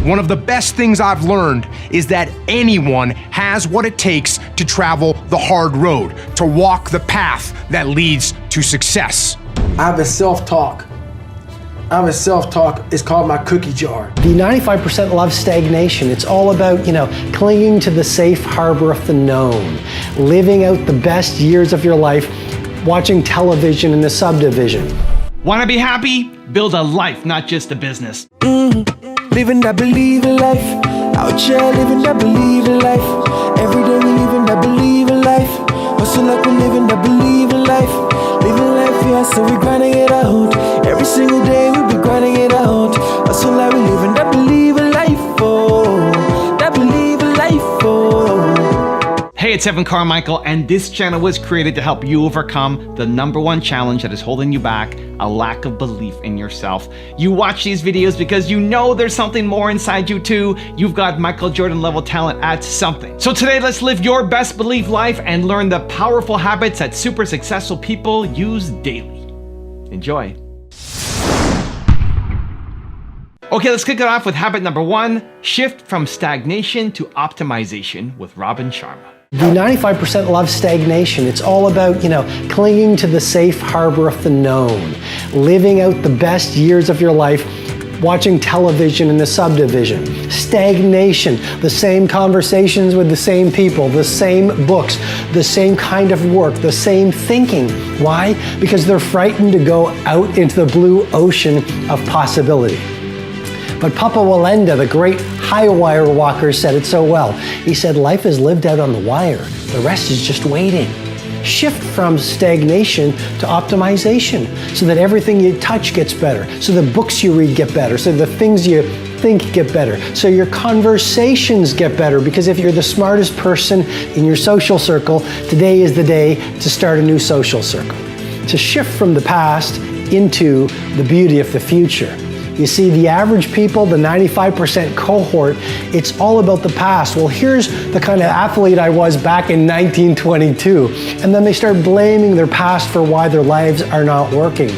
One of the best things I've learned is that anyone has what it takes to travel the hard road, to walk the path that leads to success. I have a self-talk. It's called my cookie jar. The 95% love stagnation. It's all about, clinging to the safe harbor of the known, living out the best years of your life, watching television in the subdivision. Want to be happy? Build a life, not just a business. Living that believing life. Out here living that believing life. Every day we living that believing life. Hustle like we living that believing life. Living life, yeah, so we grinding it out. Every single day we be grinding it out. Hustle like we living that believing life, oh. That believing life, oh. Hey, it's Carmichael, and this channel was created to help you overcome the #1 challenge that is holding you back, a lack of belief in yourself. You watch these videos because you know there's something more inside you too. You've got Michael Jordan level talent at something. So today, let's live your best belief life and learn the powerful habits that super successful people use daily. Enjoy. Okay, let's kick it off with habit number 1, shift from stagnation to optimization with Robin Sharma. The 95% love stagnation. It's all about, clinging to the safe harbor of the known, living out the best years of your life, watching television in the subdivision. Stagnation, the same conversations with the same people, the same books, the same kind of work, the same thinking. Why? Because they're frightened to go out into the blue ocean of possibility. But Papa Wallenda, the great high wire walker, said it so well. He said, life is lived out on the wire. The rest is just waiting. Shift from stagnation to optimization so that everything you touch gets better, so the books you read get better, so the things you think get better, so your conversations get better, because if you're the smartest person in your social circle, today is the day to start a new social circle. To shift from the past into the beauty of the future. You see, the average people, the 95% cohort, it's all about the past. Well, here's the kind of athlete I was back in 1922. And then they start blaming their past for why their lives are not working.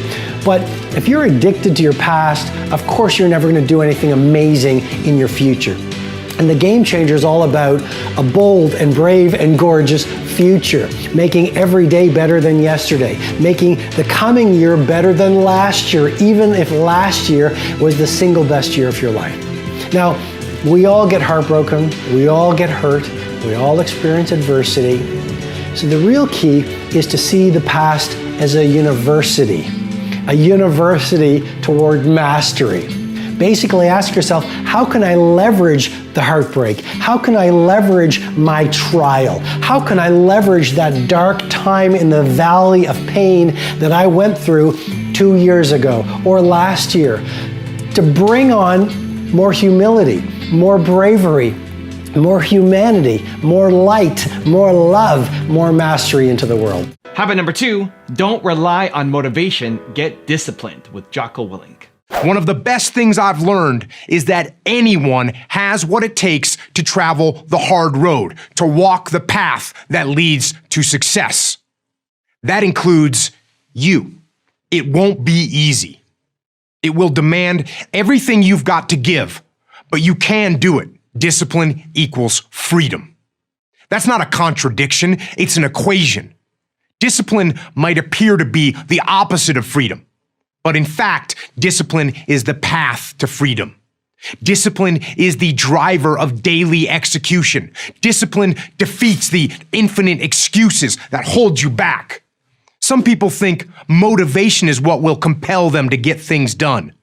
But if you're addicted to your past, of course you're never going to do anything amazing in your future. And the Game Changer is all about a bold and brave and gorgeous future, making every day better than yesterday, making the coming year better than last year, even if last year was the single best year of your life. Now, we all get heartbroken, we all get hurt, we all experience adversity. So the real key is to see the past as a university toward mastery. Basically ask yourself, how can I leverage the heartbreak? How can I leverage my trial? How can I leverage that dark time in the valley of pain that I went through 2 years ago or last year to bring on more humility, more bravery, more humanity, more light, more love, more mastery into the world? Habit number 2, don't rely on motivation, get disciplined with Jocko Willink. One of the best things I've learned is that anyone has what it takes to travel the hard road, to walk the path that leads to success. That includes you. It won't be easy. It will demand everything you've got to give, but you can do it. Discipline equals freedom. That's not a contradiction, it's an equation. Discipline might appear to be the opposite of freedom. But in fact, discipline is the path to freedom. Discipline is the driver of daily execution. Discipline defeats the infinite excuses that hold you back. Some people think motivation is what will compel them to get things done.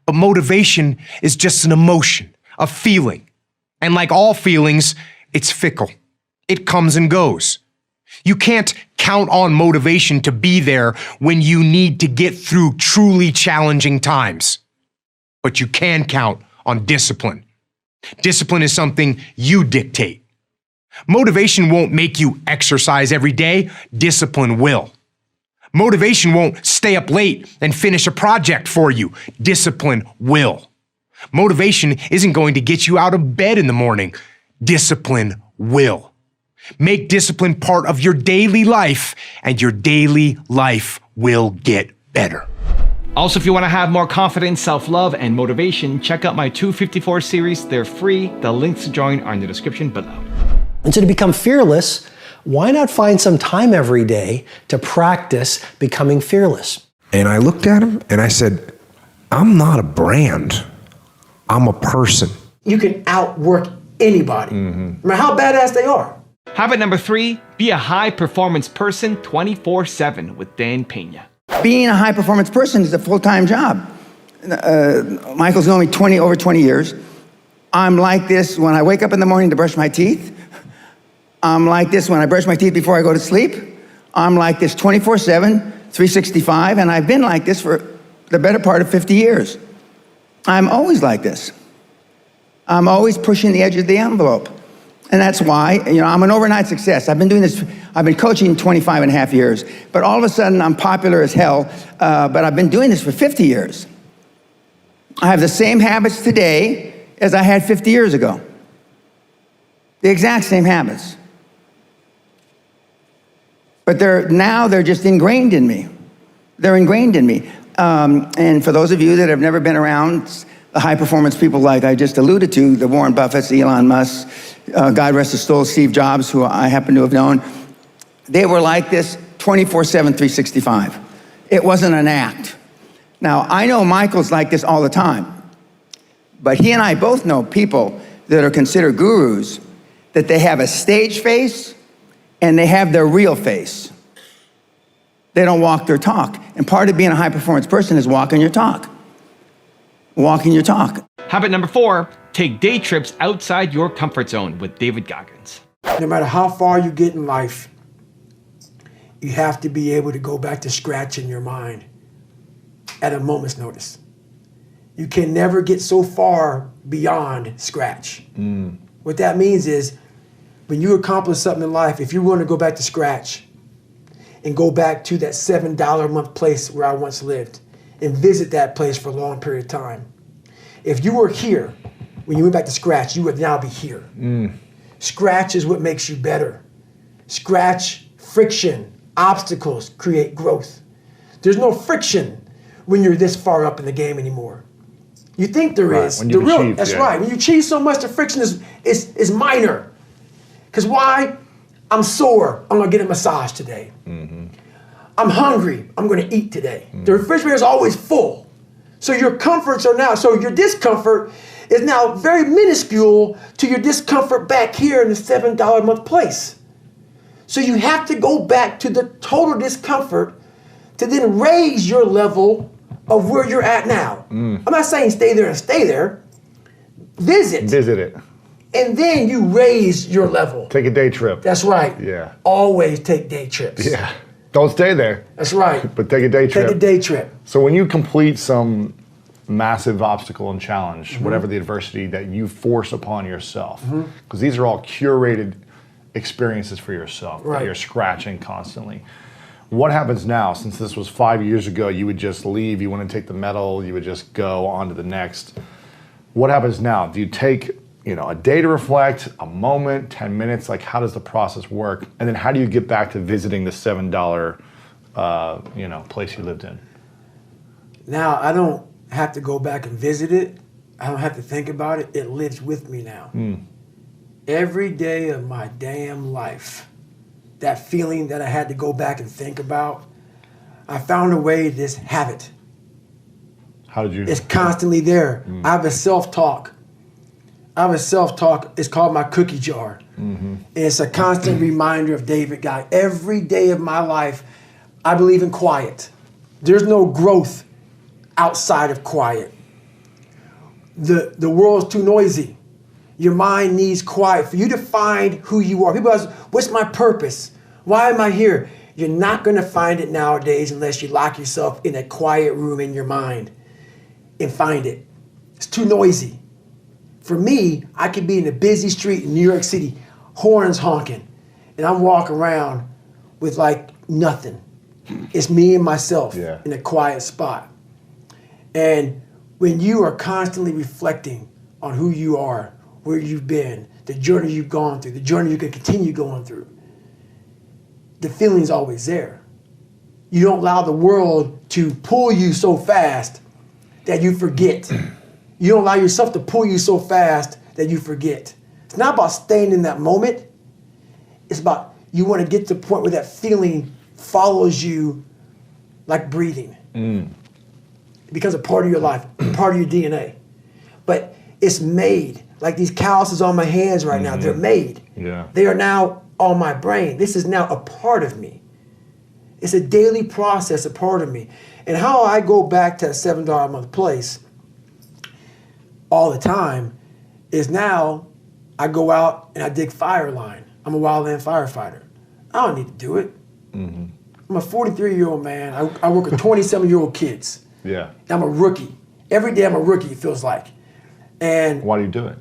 But motivation is just an emotion, a feeling. And like all feelings, it's fickle. It comes and goes. You can't count on motivation to be there when you need to get through truly challenging times. But you can count on discipline. Discipline is something you dictate. Motivation won't make you exercise every day. Discipline will. Motivation won't stay up late and finish a project for you. Discipline will. Motivation isn't going to get you out of bed in the morning. Discipline will. Make discipline part of your daily life, and your daily life will get better. Also, if you want to have more confidence, self-love, and motivation, check out my 254 series. They're free. The links to join are in the description below. And so to become fearless, why not find some time every day to practice becoming fearless? And I looked at him and I said, I'm not a brand. I'm a person. You can outwork anybody, no matter how badass they are. Habit number 3, be a high-performance person 24/7 with Dan Pena. Being a high-performance person is a full-time job. Michael's known me over 20 years. I'm like this when I wake up in the morning to brush my teeth. I'm like this when I brush my teeth before I go to sleep. I'm like this 24/7, 365, and I've been like this for the better part of 50 years. I'm always like this. I'm always pushing the edge of the envelope. And that's why, I'm an overnight success. I've been coaching 25 and a half years, but all of a sudden I'm popular as hell, but I've been doing this for 50 years. I have the same habits today as I had 50 years ago. The exact same habits. But they're just ingrained in me. They're ingrained in me. And for those of you that have never been around the high-performance people like I just alluded to, the Warren Buffetts, Elon Musk, God rest his soul, Steve Jobs, who I happen to have known, they were like this 24/7, 365. It wasn't an act. Now, I know Michael's like this all the time, but he and I both know people that are considered gurus, that they have a stage face and they have their real face. They don't walk their talk. And part of being a high-performance person is walking your talk. Walking your talk. Habit number 4, take day trips outside your comfort zone with David Goggins. No matter how far you get in life, you have to be able to go back to scratch in your mind at a moment's notice. You can never get so far beyond scratch. What that means is, when you accomplish something in life, if you want to go back to scratch and go back to that $7 a month place where I once lived and visit that place for a long period of time. If you were here when you went back to scratch, you would now be here. Scratch is what makes you better. Scratch, friction, obstacles create growth. There's no friction when you're this far up in the game anymore. You think there is. When you've achieved, that's right. When you achieve so much, the friction is minor. Because why? I'm sore, I'm gonna get a massage today. I'm hungry, I'm gonna eat today. The refrigerator is always full. So your comforts are now, so your discomfort is now very minuscule to your discomfort back here in the $7 a month place. So you have to go back to the total discomfort to then raise your level of where you're at now. I'm not saying stay there and stay there. Visit it. And then you raise your level. Take a day trip. That's right. Yeah. Always take day trips. Yeah. Don't stay there. That's right. But take a day trip. Take a day trip. So when you complete some massive obstacle and challenge, whatever the adversity that you force upon yourself, because these are all curated experiences for yourself, that you're scratching constantly. What happens now? Since this was 5 years ago, you would just leave, you wouldn't take the medal, you would just go on to the next. What happens now? Do you take a day to reflect, a moment, 10 minutes? Like, how does the process work? And then how do you get back to visiting the $7, place you lived in? Now, I don't have to go back and visit it. I don't have to think about it. It lives with me now. Every day of my damn life, that feeling that I had to go back and think about, I found a way to just have it. How did you? It's constantly there. I have a self-talk. It's called my cookie jar. And it's a constant reminder of David Guy. Every day of my life, I believe in quiet. There's no growth outside of quiet. The world's too noisy. Your mind needs quiet. For you to find who you are. People ask, what's my purpose? Why am I here? You're not going to find it nowadays unless you lock yourself in a quiet room in your mind and find it. It's too noisy. For me, I could be in a busy street in New York City, horns honking, and I'm walking around with like nothing. It's me and myself in a quiet spot. And when you are constantly reflecting on who you are, where you've been, the journey you've gone through, the journey you can continue going through, the feeling's always there. you don't allow the world to pull you so fast that you forget. You don't allow yourself to pull you so fast that you forget. It's not about staying in that moment. It's about you want to get to the point where that feeling follows you like breathing. It becomes a part of your life, part of your DNA. But it's made. Like these calluses on my hands right now, they're made. Yeah. They are now on my brain. This is now a part of me. It's a daily process, a part of me. And how I go back to that $7 a month place all the time is now I go out and I dig fire line. I'm a wildland firefighter. I don't need to do it. I'm a 43-year-old man. I work with 27-year-old kids. Yeah. I'm a rookie. Every day I'm a rookie, it feels like. And Why do you do it?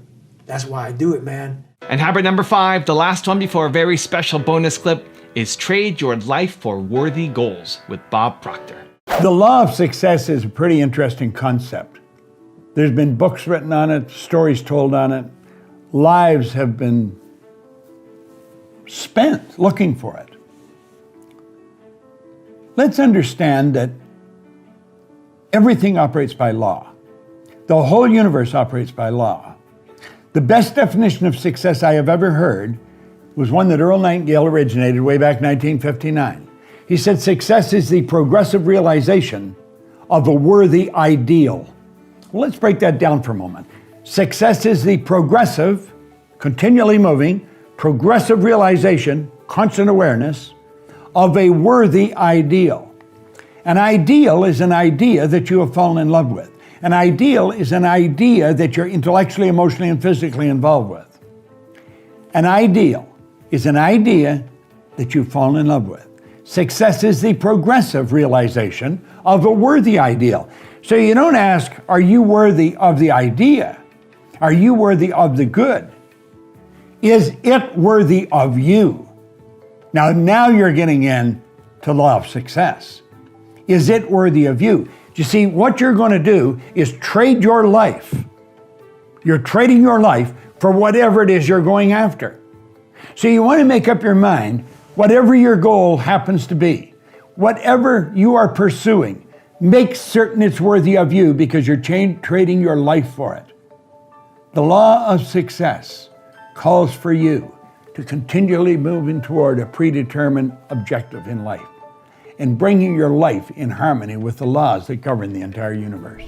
that's why I do it, man. And habit number 5, the last one before a very special bonus clip, is trade your life for worthy goals with Bob Proctor. The law of success is a pretty interesting concept. There's been books written on it, stories told on it. Lives have been spent looking for it. Let's understand that everything operates by law. The whole universe operates by law. The best definition of success I have ever heard was one that Earl Nightingale originated way back in 1959. He said, success is the progressive realization of a worthy ideal. Well, let's break that down for a moment. Success is the progressive, continually moving, progressive realization, constant awareness of a worthy ideal. An ideal is an idea that you have fallen in love with. An ideal is an idea that you're intellectually, emotionally, and physically involved with. An ideal is an idea that you've fallen in love with. Success is the progressive realization of a worthy ideal. So you don't ask, are you worthy of the idea? Are you worthy of the good? Is it worthy of you? Now you're getting in to law of success. Is it worthy of you? You see, what you're going to do is trade your life. You're trading your life for whatever it is you're going after. So you want to make up your mind, whatever your goal happens to be, whatever you are pursuing, make certain it's worthy of you because you're trading your life for it. The law of success calls for you to continually moving toward a predetermined objective in life and bringing your life in harmony with the laws that govern the entire universe.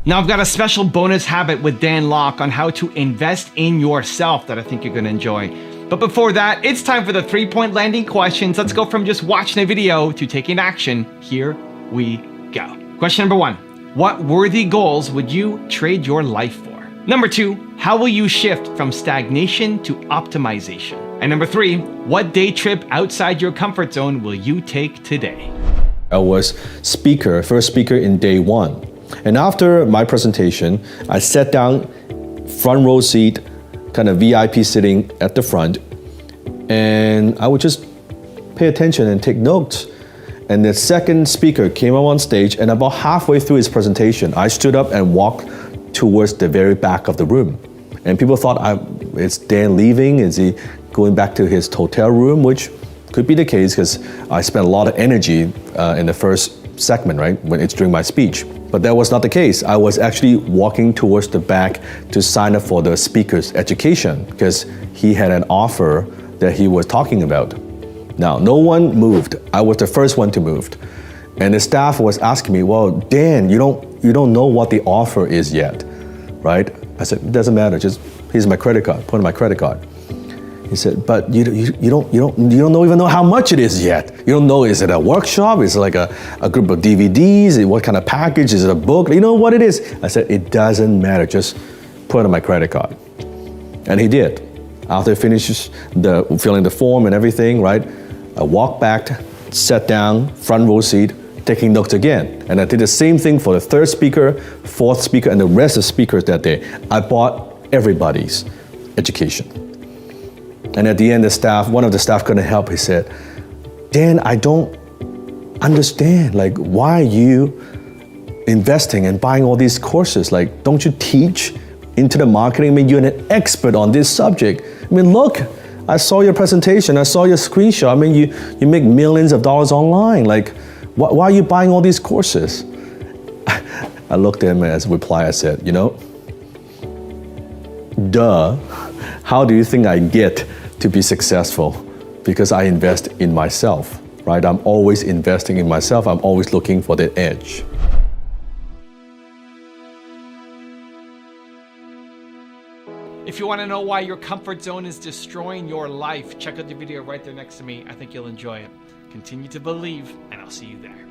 Now I've got a special bonus habit with Dan Locke on how to invest in yourself that I think you're gonna enjoy. But before that, it's time for the 3-point landing questions. Let's go from just watching a video to taking action. Here we go. Question number 1, what worthy goals would you trade your life for? Number 2, how will you shift from stagnation to optimization? And number 3, what day trip outside your comfort zone will you take today? I was first speaker in day 1. And after my presentation, I sat down, front row seat, kind of VIP sitting at the front, and I would just pay attention and take notes. And the second speaker came up on stage, and about halfway through his presentation, I stood up and walked towards the very back of the room. And people thought, is Dan leaving? Is he going back to his hotel room? Which could be the case because I spent a lot of energy in the first segment, right, when it's during my speech. But that was not the case. I was actually walking towards the back to sign up for the speaker's education because he had an offer that he was talking about. Now, no one moved. I was the first one to move. And the staff was asking me, well, Dan, you don't know what the offer is yet, right? I said, it doesn't matter, just here's my credit card, put in my credit card. He said, but you don't even know how much it is yet. You don't know, is it a workshop? Is it like a group of DVDs? What kind of package? Is it a book? You know what it is? I said, it doesn't matter, just put it on my credit card. And he did. After he finishes filling the form and everything, right? I walked back, sat down, front row seat, taking notes again. And I did the same thing for the third speaker, fourth speaker, and the rest of the speakers that day. I bought everybody's education. And at the end, one of the staff couldn't help. He said, Dan, I don't understand. Like, why are you investing and buying all these courses? Like, don't you teach into the marketing? I mean, you're an expert on this subject. I mean, look, I saw your presentation. I saw your screenshot. I mean, you make millions of dollars online. Like, Why are you buying all these courses? I looked at him and as a reply, I said, you know, duh, how do you think I get to be successful? Because I invest in myself, right? I'm always investing in myself. I'm always looking for the edge. If you want to know why your comfort zone is destroying your life, check out the video right there next to me. I think you'll enjoy it. Continue to believe, and I'll see you there.